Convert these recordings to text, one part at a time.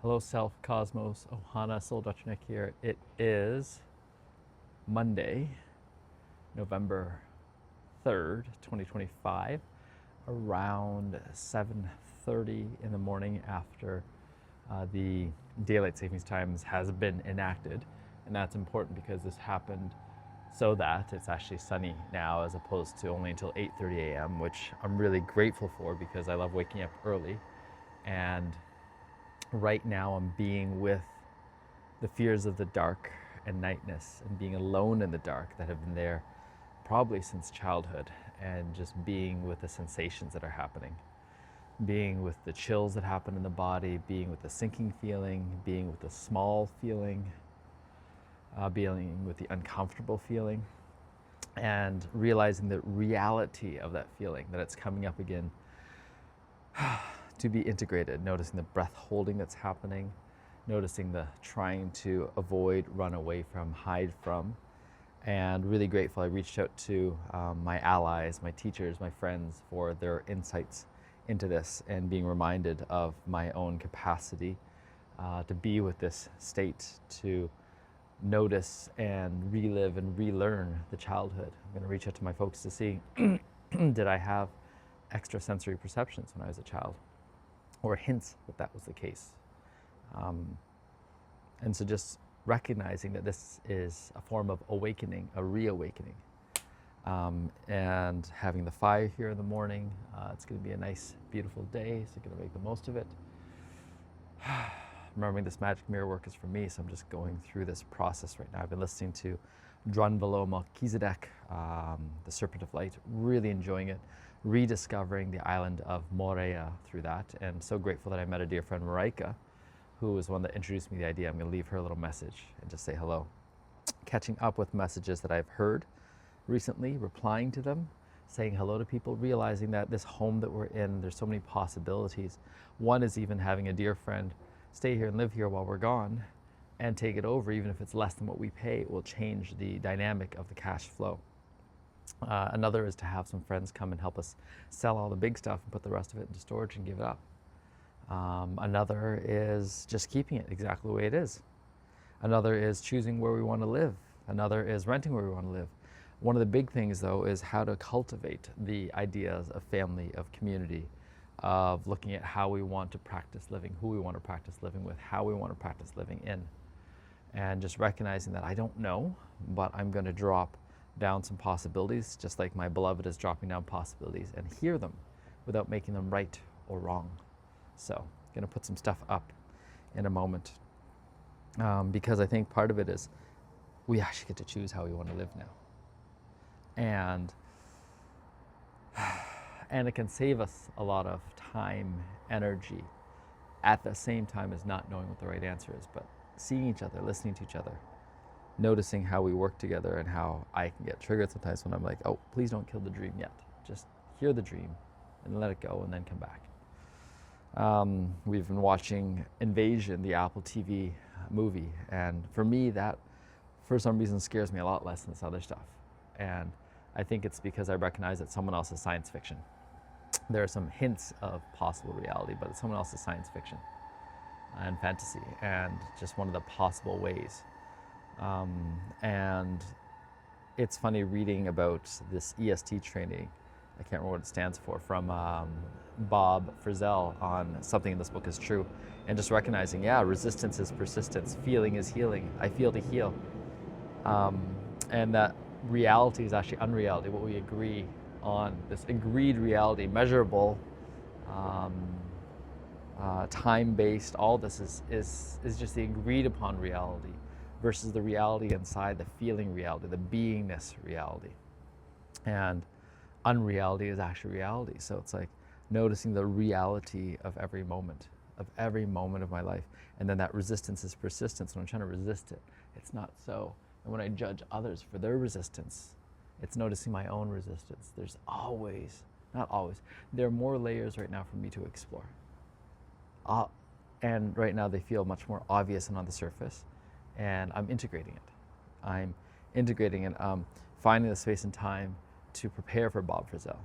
Hello, Self, Cosmos, Ohana, Soul Dr. Nick here. It is Monday, November 3rd, 2025, around 7:30 in the morning after the daylight savings times has been enacted. And that's important because this happened so that it's actually sunny now as opposed to only until 8:30 a.m., which I'm really grateful for because I love waking up early. And right now I'm being with the fears of the dark and nightness and being alone in the dark that have been there probably since childhood, and just being with the sensations that are happening, being with the chills that happen in the body, being with the sinking feeling, being with the small feeling, being with the uncomfortable feeling, and realizing the reality of that feeling, that it's coming up again, to be integrated, noticing the breath holding that's happening, noticing the trying to avoid, run away from, hide from. And really grateful I reached out to my allies, my teachers, my friends for their insights into this, and being reminded of my own capacity to be with this state, to notice and relive and relearn the childhood. I'm going to reach out to my folks to see did I have extrasensory perceptions when I was a child, or hints that that was the case. And so just recognizing that this is a form of awakening, a reawakening. And having the fire here in the morning, it's going to be a nice, beautiful day, so going to make the most of it. Remembering this magic mirror work is for me, so I'm just going through this process right now. I've been listening to Drunvalo Melchizedek, the Serpent of Light, really enjoying it, rediscovering the island of Morea through that, and so grateful that I met a dear friend, Marika, who was one that introduced me to the idea. I'm going to leave her a little message and just say hello. Catching up with messages that I've heard recently, replying to them, saying hello to people, realizing that this home that we're in, there's so many possibilities. One is even having a dear friend stay here and live here while we're gone and take it over, even if it's less than what we pay. It will change the dynamic of the cash flow. Another is to have some friends come and help us sell all the big stuff and put the rest of it into storage and give it up. Another is just keeping it exactly the way it is. Another is choosing where we want to live. Another is renting where we want to live. One of the big things, though, is how to cultivate the ideas of family, of community, of looking at how we want to practice living, who we want to practice living with, how we want to practice living in. And just recognizing that I don't know, but I'm going to drop down some possibilities, just like my beloved is dropping down possibilities, and hear them without making them right or wrong. So I'm going to put some stuff up in a moment, because I think part of it is we actually get to choose how we want to live now. And it can save us a lot of time, energy, at the same time as not knowing what the right answer is, but seeing each other, listening to each other, noticing how we work together, and how I can get triggered sometimes when I'm like, oh, please don't kill the dream yet. Just hear the dream and let it go and then come back. We've been watching Invasion, the Apple TV movie, and for me that for some reason scares me a lot less than this other stuff. And I think it's because I recognize that someone else's science fiction. There are some hints of possible reality, but it's someone else's science fiction and fantasy, and just one of the possible ways. And it's funny reading about this EST training, I can't remember what it stands for, from Bob Frizzell on Something in This Book is True, and just recognizing, yeah, resistance is persistence, feeling is healing, I feel to heal. And that reality is actually unreality, what we agree on, this agreed reality, measurable, time-based, all this is just the agreed upon reality versus the reality inside, the feeling reality, the beingness reality. And unreality is actually reality. So it's like noticing the reality of every moment of my life. And then that resistance is persistence. When I'm trying to resist it, it's not so. And when I judge others for their resistance, it's noticing my own resistance. There's always, not always, there are more layers right now for me to explore. And right now they feel much more obvious and on the surface. And I'm integrating it. Finding the space and time to prepare for Bob Frizzell.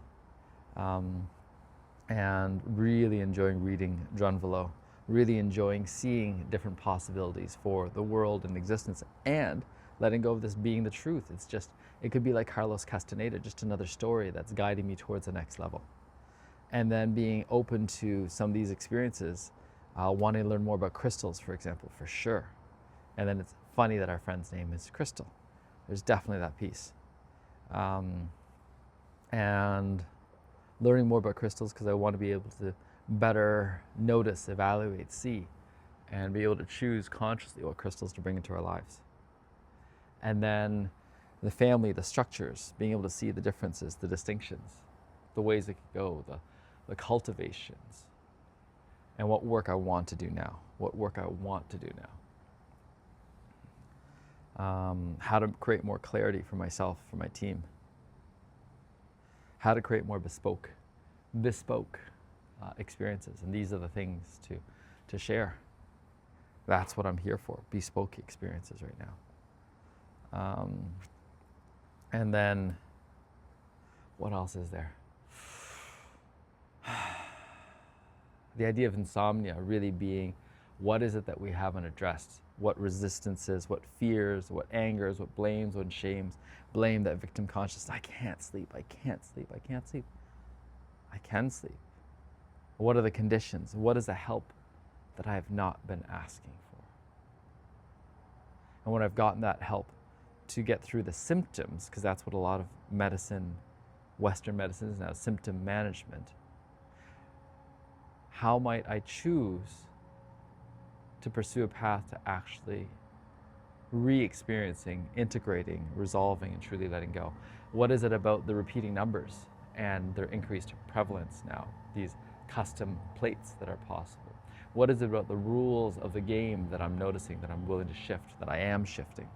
And really enjoying reading Drunvalo really enjoying seeing different possibilities for the world and existence, and letting go of this being the truth. It's just, it could be like Carlos Castaneda, just another story that's guiding me towards the next level. And then being open to some of these experiences, wanting to learn more about crystals, for example, for sure. And then it's funny that our friend's name is Crystal. There's definitely that piece. And learning more about crystals because I want to be able to better notice, evaluate, see, and be able to choose consciously what crystals to bring into our lives. And then the family, the structures, being able to see the differences, the distinctions, the ways it could go, the cultivations, and what work I want to do now, how to create more clarity for myself, for my team, how to create more bespoke experiences. And these are the things to share. That's what I'm here for, bespoke experiences right now. And then, what else is there? The idea of insomnia really being, what is it that we haven't addressed? What resistances, what fears, what angers, what blames, what shames, blame, that victim consciousness. I can't sleep, I can't sleep, I can't sleep. I can sleep. What are the conditions? What is the help that I have not been asking for? And when I've gotten that help to get through the symptoms, because that's what a lot of medicine, Western medicine is now, symptom management. How might I choose to pursue a path to actually re-experiencing, integrating, resolving, and truly letting go? What is it about the repeating numbers and their increased prevalence now, these custom plates that are possible? What is it about the rules of the game that I'm noticing, that I'm willing to shift, that I am shifting?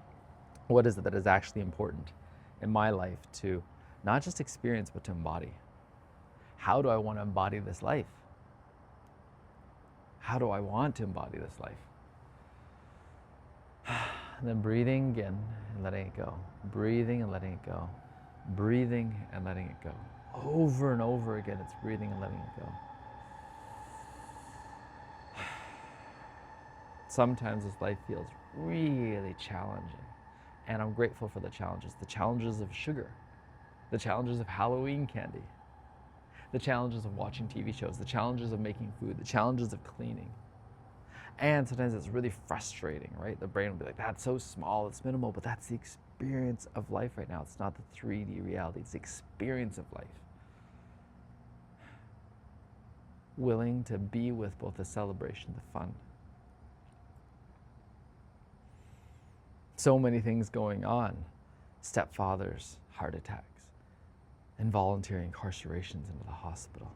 What is it that is actually important in my life to not just experience, but to embody? How do I want to embody this life? How do I want to embody this life? And then breathing again and letting it go. Breathing and letting it go. Breathing and letting it go. Over and over again, it's breathing and letting it go. Sometimes this life feels really challenging, and I'm grateful for the challenges of sugar, the challenges of Halloween candy, the challenges of watching TV shows, the challenges of making food, the challenges of cleaning. And sometimes it's really frustrating, right? The brain will be like, that's so small, it's minimal, but that's the experience of life right now. It's not the 3D reality, it's the experience of life. Willing to be with both the celebration, the fun. So many things going on. Stepfathers, heart attacks, involuntary incarcerations into the hospital.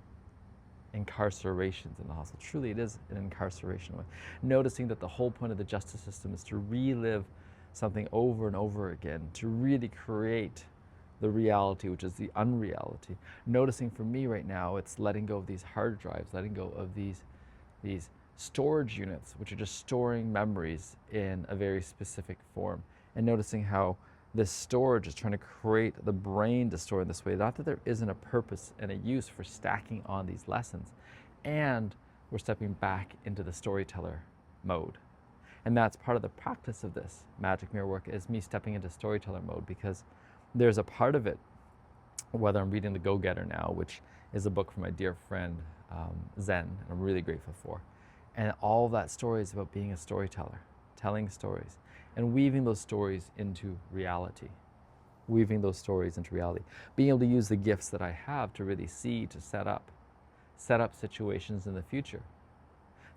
Incarcerations in the hospital. Truly, it is an incarceration. Noticing that the whole point of the justice system is to relive something over and over again, to really create the reality, which is the unreality. Noticing for me right now, it's letting go of these hard drives, letting go of these storage units, which are just storing memories in a very specific form, and noticing how this storage is trying to create the brain to store in this way. Not that there isn't a purpose and a use for stacking on these lessons, and we're stepping back into the storyteller mode. And that's part of the practice of this magic mirror work, is me stepping into storyteller mode, because there's a part of it, whether I'm reading The Go-Getter now, which is a book from my dear friend Zen, and I'm really grateful for. And all that story is about being a storyteller, telling stories, and weaving those stories into reality. Weaving those stories into reality. Being able to use the gifts that I have to really see, to set up situations in the future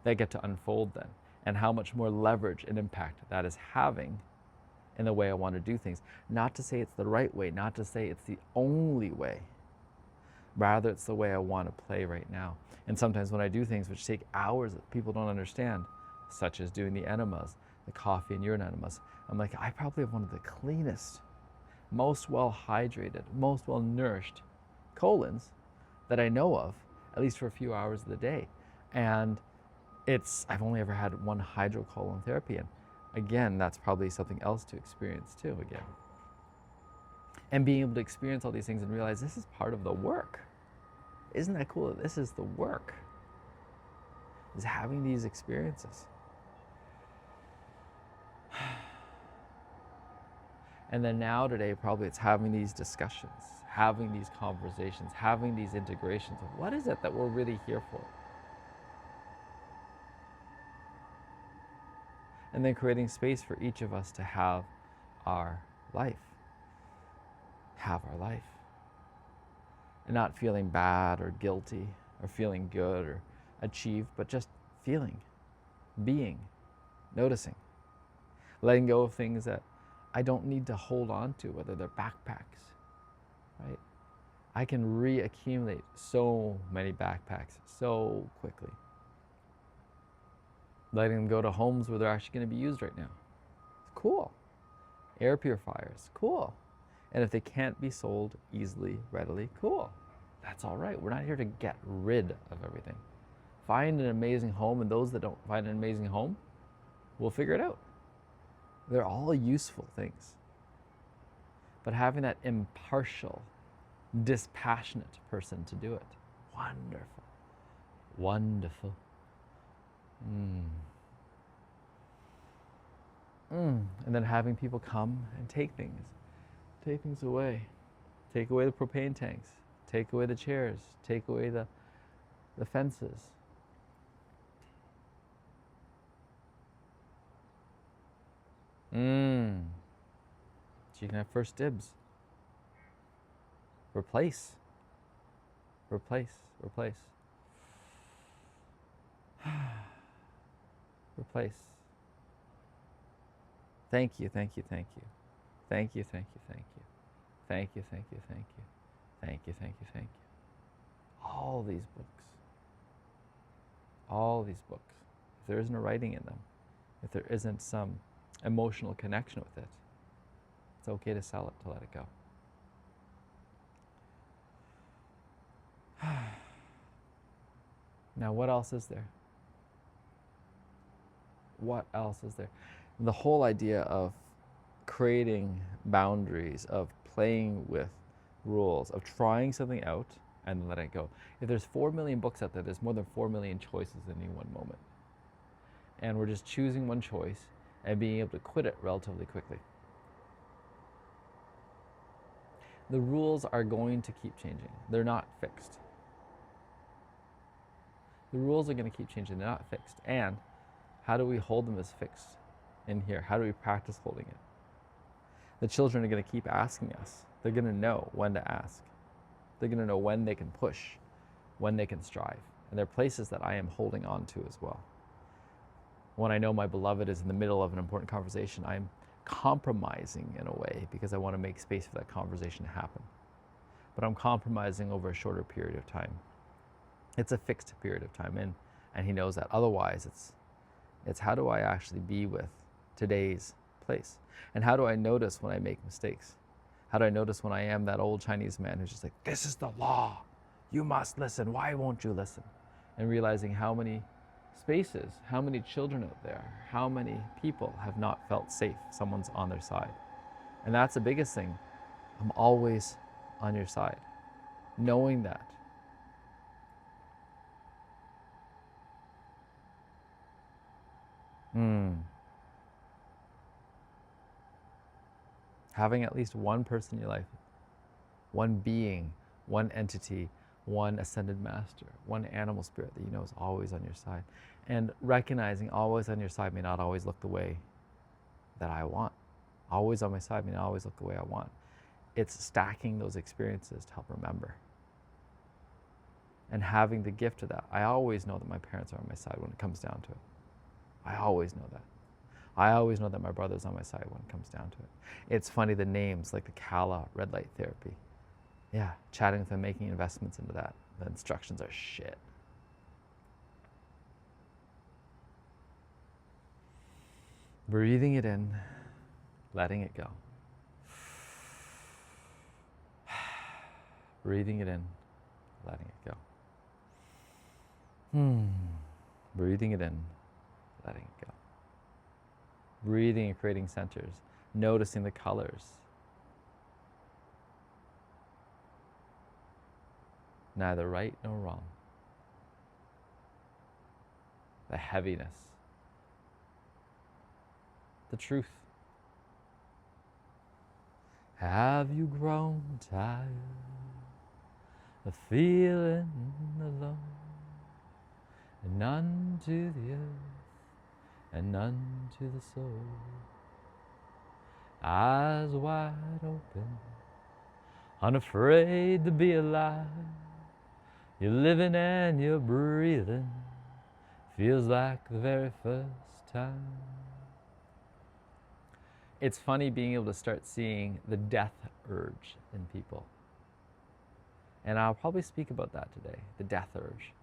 that get to unfold then, and how much more leverage and impact that is having in the way I want to do things. Not to say it's the right way, not to say it's the only way. Rather, it's the way I want to play right now. And sometimes when I do things which take hours that people don't understand, such as doing the enemas, the coffee and urine enemas, I'm like, I probably have one of the cleanest, most well-hydrated, most well-nourished colons that I know of, at least for a few hours of the day. And I've only ever had one hydrocolon therapy, and again, that's probably something else to experience too, again. And being able to experience all these things and realize this is part of the work. Isn't that cool that this is the work? is having these experiences. And then now today, probably it's having these discussions, having these conversations, having these integrations of what is it that we're really here for? And then creating space for each of us to have our life. Have our life. And not feeling bad or guilty or feeling good or achieved, but just feeling, being, noticing, letting go of things that I don't need to hold on to, whether they're backpacks, right? I can reaccumulate so many backpacks so quickly. Letting them go to homes where they're actually going to be used right now. It's cool. Air purifiers, cool. And if they can't be sold easily, readily, cool. That's all right. We're not here to get rid of everything. Find an amazing home, and those that don't find an amazing home, we'll figure it out. They're all useful things. But having that impartial, dispassionate person to do it, wonderful, wonderful. And then having people come and take things away. Take away the propane tanks, take away the chairs, take away the fences. So you can have first dibs. Replace. Replace. Replace. Replace. Thank you, thank you, thank you. Thank you, thank you, thank you. Thank you, thank you, thank you. Thank you, thank you, thank you. All these books. All these books. If there isn't a writing in them, if there isn't some emotional connection with it, it's okay to sell it, to let it go. Now, what else is there? What else is there? The whole idea of creating boundaries, of playing with rules, of trying something out and letting it go. If there's 4 million books out there, there's more than 4 million choices in any one moment. And we're just choosing one choice and being able to quit it relatively quickly. The rules are going to keep changing. They're not fixed. The rules are going to keep changing. They're not fixed. And how do we hold them as fixed in here? How do we practice holding it? The children are going to keep asking us. They're going to know when to ask. They're going to know when they can push, when they can strive. And there are places that I am holding on to as well. When I know my beloved is in the middle of an important conversation, I'm compromising in a way because I want to make space for that conversation to happen. But I'm compromising over a shorter period of time. It's a fixed period of time, and he knows that. Otherwise, it's how do I actually be with today's place? And how do I notice when I make mistakes? How do I notice when I am that old Chinese man who's just like, this is the law. You must listen. Why won't you listen? And realizing how many spaces, how many children out there, how many people have not felt safe. Someone's on their side. And that's the biggest thing. I'm always on your side. Knowing that. Having at least one person in your life, one being, one entity, one ascended master, one animal spirit that you know is always on your side. And recognizing always on your side may not always look the way that I want. Always on my side may not always look the way I want. It's stacking those experiences to help remember. And having the gift of that. I always know that my parents are on my side when it comes down to it. I always know that. I always know that my brother's on my side when it comes down to it. It's funny, the names like the Kala, red light therapy. Yeah, chatting with them, making investments into that. The instructions are shit. Breathing it in, letting it go. Breathing it in, letting it go. Breathing it in, letting it go. Breathing and creating centers, noticing the colors. Neither right nor wrong. the heaviness, the truth. Have you grown tired of feeling alone, and none to the earth and none to the soul? Eyes wide open, unafraid to be alive. You're living and you're breathing, feels like the very first time. It's funny being able to start seeing the death urge in people. And I'll probably speak about that today, the death urge.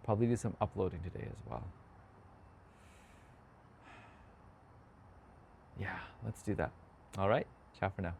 Probably do some uploading today as well. Yeah, let's do that. All right, ciao for now.